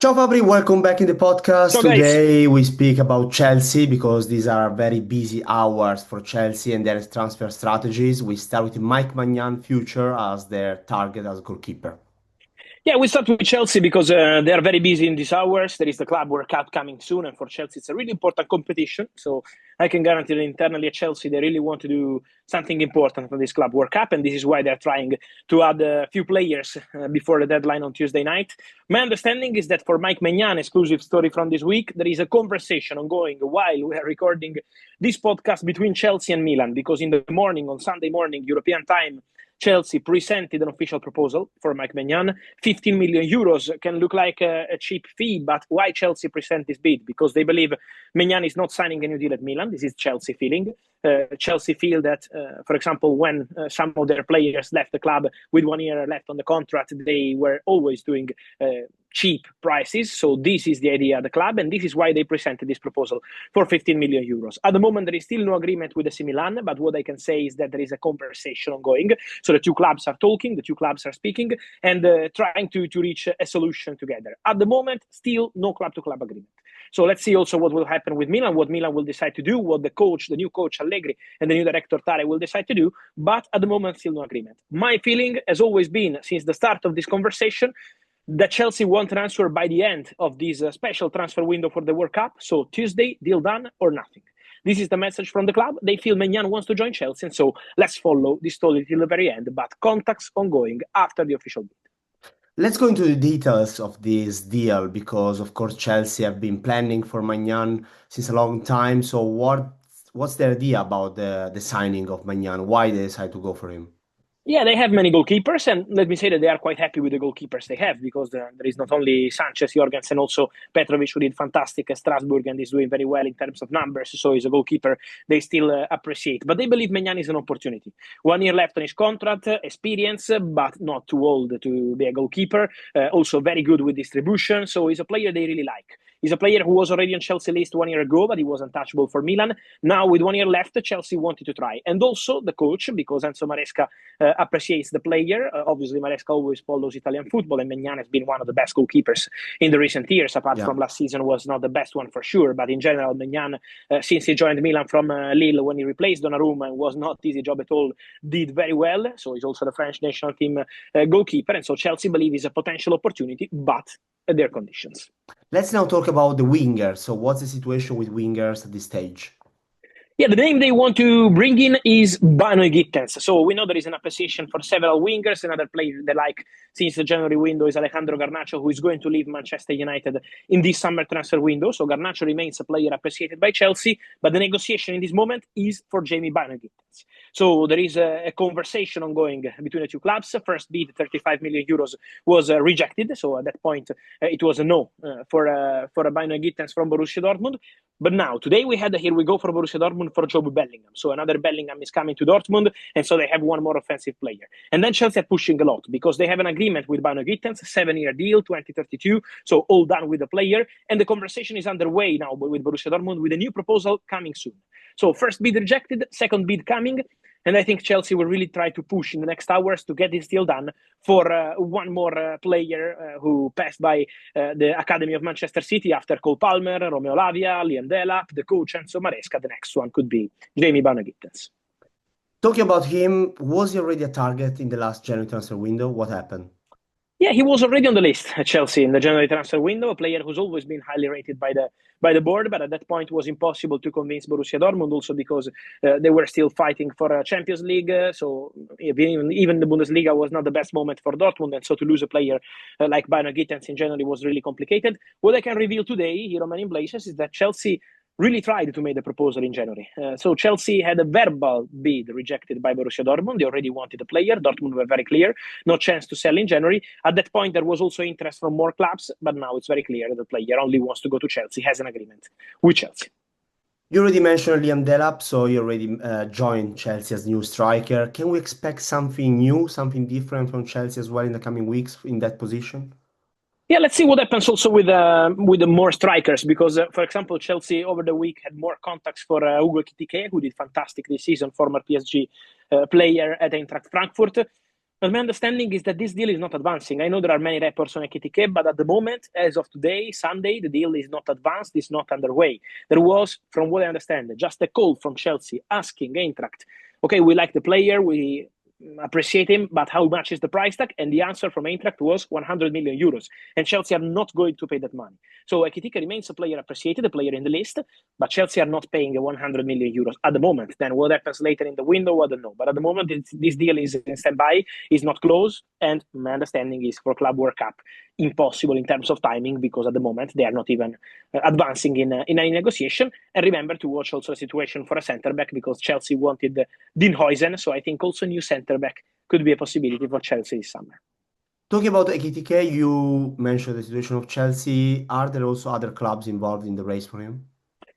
Ciao Fabri, welcome back in the podcast. So guys, Today we speak about Chelsea because these are very busy hours for Chelsea and their transfer strategies. We start with Mike Maignan future as their target as goalkeeper. yeah, we start with Chelsea because they are very busy in these hours. There is the Club World Cup coming soon, and for Chelsea, it's a really important competition. So I can guarantee that internally at Chelsea, they really want to do something important for this Club World Cup, and this is why they're trying to add a few players before the deadline on Tuesday night. My understanding is that for Mike Maignan, exclusive story from this week, there is a conversation ongoing while we are recording this podcast between Chelsea and Milan, because in the morning, on Sunday morning, European time, Chelsea presented an official proposal for Mike Maignan. 15 million euros can look like a cheap fee, but why Chelsea present this bid? Because they believe Maignan is not signing a new deal at Milan. This is Chelsea feeling. Chelsea feel that, for example, when some of their players left the club with 1 year left on the contract, they were always doing cheap prices. So this is the idea of the club, and this is why they presented this proposal for 15 million euros. At the moment, there is still no agreement with AC Milan, but what I can say is that there is a conversation ongoing. So the two clubs are talking, the two clubs are speaking, and trying to reach a solution together. At the moment, still no club-to-club agreement. So let's see also what will happen with Milan, what Milan will decide to do, what the coach, the new coach Allegri, and the new director Tare will decide to do. But at the moment, still no agreement. My feeling has always been, since the start of this conversation, that Chelsea want an answer by the end of this special transfer window for the World Cup. So Tuesday, deal done or nothing. This is the message from the club. They feel Maignan wants to join Chelsea, and so let's follow this story till the very end. But contacts ongoing after the official bid. Let's go into the details of this deal because, of course, Chelsea have been planning for Maignan since a long time. So, what's their idea about the signing of Maignan? Why they decide to go for him? Yeah, they have many goalkeepers, and let me say that they are quite happy with the goalkeepers they have because there is not only Sanchez, Jorgensen, also Petrovic, who did fantastic at Strasbourg and is doing very well in terms of numbers. So he's a goalkeeper they still appreciate. But they believe Maignan is an opportunity. 1 year left on his contract, experience, but not too old to be a goalkeeper. Also very good with distribution. So he's a player they really like. He's a player who was already on Chelsea list 1 year ago, but he was untouchable for Milan. Now, with 1 year left, Chelsea wanted to try. And also the coach, because Enzo Maresca appreciates the player. Obviously, Maresca always follows Italian football, and Maignan has been one of the best goalkeepers in the recent years. Apart Yeah. from last season, was not the best one for sure. But in general, Maignan, since he joined Milan from Lille when he replaced Donnarumma and was not easy job at all, did very well. So he's also the French national team goalkeeper, and so Chelsea believe is a potential opportunity, but at their conditions. Let's now talk about the wingers. So, what's the situation with wingers at this stage? Yeah, the name they want to bring in is Bynoe-Gittens. So we know there is an appreciation for several wingers. Another player they like since the January window is Alejandro Garnacho, who is going to leave Manchester United in this summer transfer window. So Garnacho remains a player appreciated by Chelsea, but the negotiation in this moment is for Jamie Bynoe-Gittens. So there is a conversation ongoing between the two clubs. First bid, 35 million euros, was rejected. So at that point, it was a no for a Bynoe-Gittens from Borussia Dortmund. But now, today we had here we go for Borussia Dortmund for Job Bellingham. So another Bellingham is coming to Dortmund, and so they have one more offensive player. And then Chelsea are pushing a lot because they have an agreement with Bynoe-Gittens, 7 year deal, 2032. So all done with the player. And the conversation is underway now with Borussia Dortmund with a new proposal coming soon. So first bid rejected, second bid coming. And I think Chelsea will really try to push in the next hours to get this deal done for one more player who passed by the Academy of Manchester City after Cole Palmer, Romeo Lavia, Liam Delap, the coach Enzo Maresca. The next one could be Jamie Bynoe-Gittens. Talking about him, was he already a target in the last January transfer window? What happened? Yeah, he was already on the list at Chelsea in the January transfer window, a player who's always been highly rated by the board, but at that point it was impossible to convince Borussia Dortmund, also because they were still fighting for a Champions League. So even the Bundesliga was not the best moment for Dortmund, and so to lose a player like Bynoe-Gittens in January was really complicated. What I can reveal today, here on Man in Blazers, is that Chelsea really tried to make the proposal in January. So Chelsea had a verbal bid rejected by Borussia Dortmund. They already wanted a player. Dortmund were very clear, no chance to sell in January. At that point, there was also interest from more clubs, but now it's very clear that the player only wants to go to Chelsea, has an agreement with Chelsea. You already mentioned Liam Delap, so you already joined Chelsea as new striker. Can we expect something new, something different from Chelsea as well in the coming weeks in that position? Yeah, let's see what happens also with the more strikers because, for example, Chelsea over the week had more contacts for Hugo Ekitike, who did fantastic this season, former PSG player at Eintracht Frankfurt. And my understanding is that this deal is not advancing. I know there are many reports on KTK, but at the moment, as of today, Sunday, the deal is not advanced, it's not underway. There was, from what I understand, just a call from Chelsea asking Eintracht, okay, we like the player, we appreciate him, but how much is the price tag? And the answer from Eintracht was 100 million euros. And Chelsea are not going to pay that money. So Ekitike remains a player appreciated, a player in the list, but Chelsea are not paying 100 million euros at the moment. Then what happens later in the window, I don't know. But at the moment, this deal is in standby, is not closed. And my understanding is for Club World Cup, impossible in terms of timing, because at the moment they are not even advancing in any negotiation. And remember to watch also the situation for a centre back, because Chelsea wanted Dean Huijsen. So I think also new centre back could be a possibility for Chelsea this summer. Talking about KTK, you mentioned the situation of Chelsea. Are there also other clubs involved in the race for him?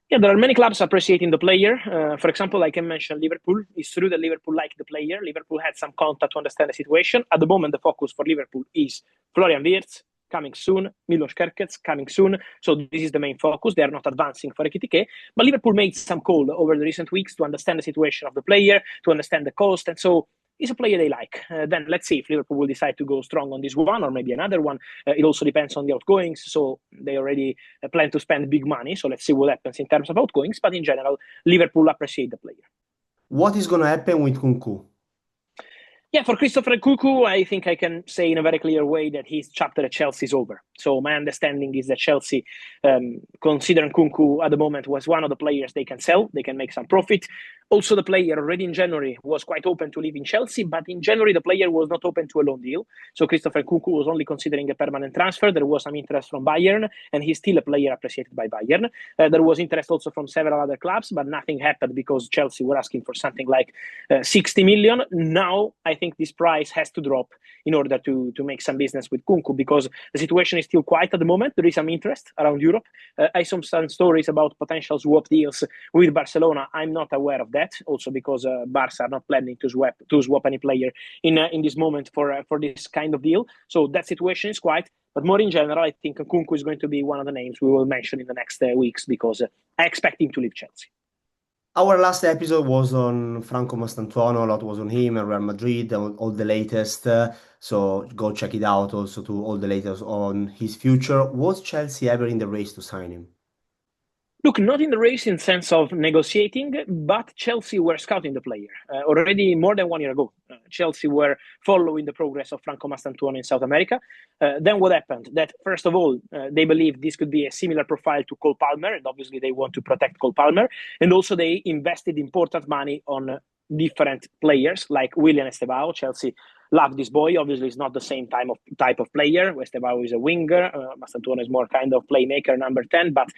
Yeah, there are many clubs appreciating the player. For example, I can mention Liverpool. It's true that Liverpool like the player. Liverpool had some contact to understand the situation. At the moment, the focus for Liverpool is Florian Wirtz, coming soon, Milos Kerkez, coming soon. So this is the main focus. They are not advancing for Ekitike. But Liverpool made some call over the recent weeks to understand the situation of the player, to understand the cost. And so he's a player they like. Then let's see if Liverpool will decide to go strong on this one or maybe another one. It also depends on the outgoings. So they already plan to spend big money. So let's see what happens in terms of outgoings. But in general, Liverpool appreciate the player. What is going to happen with Nkunku? Yeah, for Christopher Nkunku, I think I can say in a very clear way that his chapter at Chelsea is over. So my understanding is that Chelsea consider Nkunku at the moment was one of the players they can sell. They can make some profit. Also, the player already in January was quite open to leave in Chelsea, but in January, the player was not open to a loan deal. So Christopher Nkunku was only considering a permanent transfer. There was some interest from Bayern, and he's still a player appreciated by Bayern. There was interest also from several other clubs, but nothing happened because Chelsea were asking for something like 60 million. Now, I think this price has to drop in order to make some business with Nkunku, because the situation is still quiet at the moment. There is some interest around Europe. I saw some stories about potential swap deals with Barcelona. I'm not aware of that, also because Barca are not planning to swap any player in this moment for this kind of deal. So that situation is quiet. But more in general, I think Nkunku is going to be one of the names we will mention in the next weeks, because I expect him to leave Chelsea. Our last episode was on Franco Mastantuono, a lot was on him and Real Madrid, and all the latest. So go check it out also to all the latest on his future. Was Chelsea ever in the race to sign him? Look, not in the race in sense of negotiating, but Chelsea were scouting the player already more than 1 year ago. Chelsea were following the progress of Franco Mastantuono in South America. Then what happened? That first of all, they believe this could be a similar profile to Cole Palmer, and obviously they want to protect Cole Palmer. And also they invested important money on different players like William Estevao. Chelsea love this boy. Obviously, it's not the same type of player. Estevao is a winger. Mastantuono is more kind of playmaker, number 10. But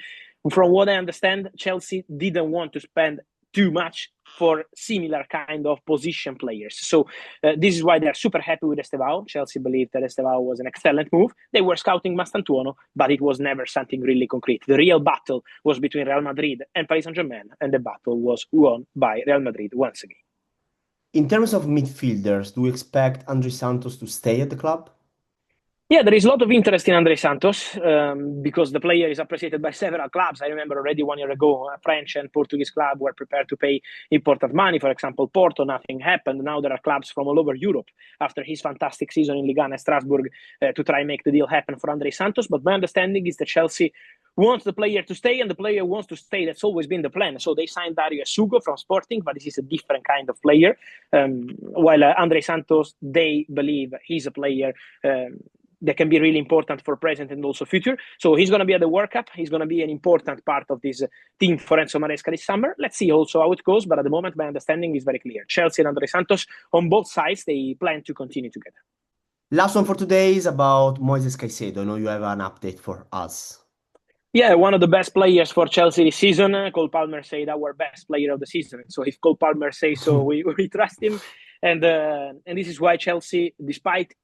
from what I understand, Chelsea didn't want to spend too much for similar kind of position players. So this is why they're super happy with Estevao. Chelsea believed that Estevao was an excellent move. They were scouting Mastantuono, but it was never something really concrete. The real battle was between Real Madrid and Paris Saint-Germain, and the battle was won by Real Madrid once again. In terms of midfielders, do you expect Andrey Santos to stay at the club? Yeah, there is a lot of interest in Andrey Santos because the player is appreciated by several clubs. I remember already 1 year ago, a French and Portuguese club were prepared to pay important money. For example, Porto, nothing happened. Now there are clubs from all over Europe after his fantastic season in Ligue 1 and Strasbourg to try and make the deal happen for Andrey Santos. But my understanding is that Chelsea wants the player to stay, and the player wants to stay. That's always been the plan. So they signed Dario Esugo from Sporting, but this is a different kind of player. While Andrey Santos, they believe he's a player that can be really important for present and also future. So he's going to be at the World Cup. He's going to be an important part of this team for Enzo Maresca this summer. Let's see also how it goes. But at the moment, my understanding is very clear. Chelsea and Andrey Santos, on both sides, they plan to continue together. Last one for today is about Moises Caicedo. I know you have an update for us. Yeah, one of the best players for Chelsea this season. Cole Palmer said our best player of the season. So if Cole Palmer says so, we trust him. And this is why Chelsea, despite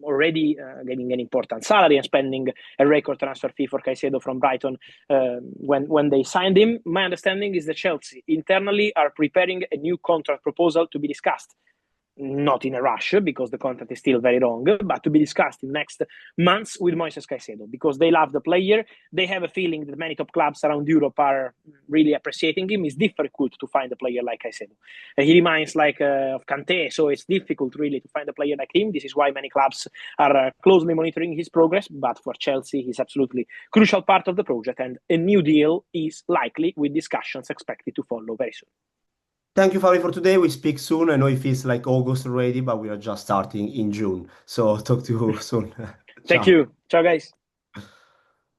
already getting an important salary and spending a record transfer fee for Caicedo from Brighton when they signed him, my understanding is that Chelsea internally are preparing a new contract proposal to be discussed not in a rush because the contract is still very long, but to be discussed in next months with Moises Caicedo because they love the player. They have a feeling that many top clubs around Europe are really appreciating him. It's difficult to find a player like Caicedo. He reminds like of Kanté, so it's difficult really to find a player like him. This is why many clubs are closely monitoring his progress, but for Chelsea, he's absolutely crucial part of the project, and a new deal is likely with discussions expected to follow very soon. Thank you, Fabio, for today. We speak soon. I know it feels like August already, but we are just starting in June. So talk to you soon. Thank Ciao. you. Ciao, guys.